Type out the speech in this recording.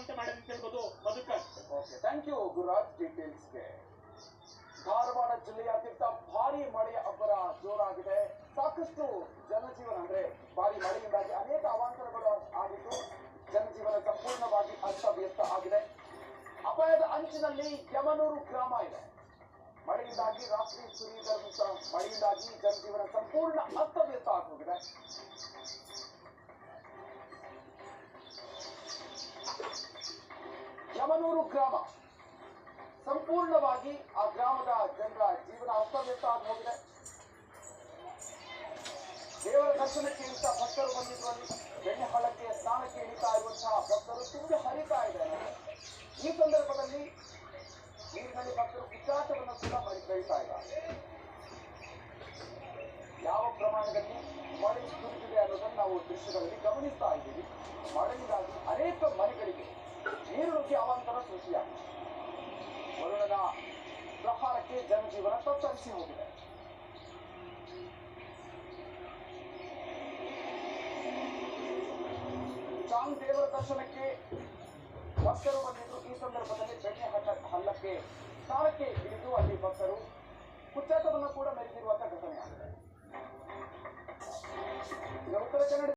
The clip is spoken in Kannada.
ಜೀವಂತ ಮಾಡೋದಕ್ಕೆ ಹೇಳ್ಬೋದು Madhukar. Okay, thank you Gururaj ಡೀಟೇಲ್ಸ್ಗೆ. ಧಾರವಾಡ ಜಿಲ್ಲೆಯಾದ್ಯಂತ ಭಾರಿ ಮಳೆಯ ಅಬ್ಬರ ಜೋರಾಗಿದೆ. ಸಾಕಷ್ಟು ಜನಜೀವನ ಅಂದ್ರೆ ಭಾರಿ ಮಳೆಯಿಂದಾಗಿ ಅನೇಕ ಅವಾಂತರಗಳು ಆಗಿದ್ದು ಜನಜೀವನ ಸಂಪೂರ್ಣವಾಗಿ ಅಸ್ತವ್ಯಸ್ತ ಆಗಿದೆ. ಅಪಾಯದ ಅಂಚಿನಲ್ಲಿ ಯಮನೂರು ಗ್ರಾಮ ಇದೆ. ಮಳೆಯಿಂದಾಗಿ ರಾತ್ರಿ ಸುರಿದಂತ ಮಳೆಯಿಂದಾಗಿ ಜನಜೀವನ ಸಂಪೂರ್ಣ ಅಸ್ತವ್ಯಸ್ತ ಆಗೋಗಿದೆ. ಯಮನೂರು ಗ್ರಾಮ ಸಂಪೂರ್ಣವಾಗಿ ಆ ಗ್ರಾಮದ ಜನರ ಜೀವನ ಅಸ್ತವ್ಯಸ್ತ ಆಗಿ ಹೋಗಿದೆ. ದೇವರ ದರ್ಶನಕ್ಕೆ ಇಳಿತಾ ಭಕ್ತರು ಬಂದಿದ್ರಲ್ಲಿ ಬೆಣ್ಣೆ ಹಳ್ಳಕ್ಕೆ ಸ್ನಾನಕ್ಕೆ ಇಳಿತಾ ಇರುವಂತಹ ಭಕ್ತರು ತುಂಬಿ ಹರಿತಾ ಇದ್ದಾರೆ. ಈ ಸಂದರ್ಭದಲ್ಲಿ ನೀರಿನಲ್ಲಿ ಭಕ್ತರು ಉಚ್ಚಾಟವನ್ನು ಕೂಡ ಬೆಳೀತಾ ಇದ್ದಾರೆ. ಯಾವ ಪ್ರಮಾಣದಲ್ಲಿ ಮಳೆ ಸುರಿದಿದೆ ಅನ್ನೋದನ್ನು ನಾವು ದೃಶ್ಯಗಳಲ್ಲಿ ಗಮನಿಸ್ತಾ ಇದ್ದೀವಿ. ಮಳೆಯಿಂದಾಗಿ ಅನೇಕ ಮನೆಗಳಿಗೆ ನೀರು ನುಗ್ಗಿ ಅವಾಂತರ ಸೃಷ್ಟಿಯಾಗಿದೆ. ವರುಣನ ಪ್ರಹಾರಕ್ಕೆ ಜನಜೀವನ ತತ್ತರಿಸಿ ಹೋಗಿದೆ. ಚಾಂಗ್ ದೇವರ ದರ್ಶನಕ್ಕೆ ಭಕ್ತರು ಬಂದಿದ್ದು ಈ ಸಂದರ್ಭದಲ್ಲಿ ಬೆಣ್ಣೆ ಹಳ್ಳಕ್ಕೆ ಸ್ನಾನಕ್ಕೆ ಇಳಿದು ಅಲ್ಲಿ ಭಕ್ತರು ಹುಚ್ಚಾಟವನ್ನು ಕೂಡ ಮೆರೆದಿರುವಂತಹ ಘಟನೆ ಆಗಿದೆ. ಉತ್ತರ ಕನ್ನಡ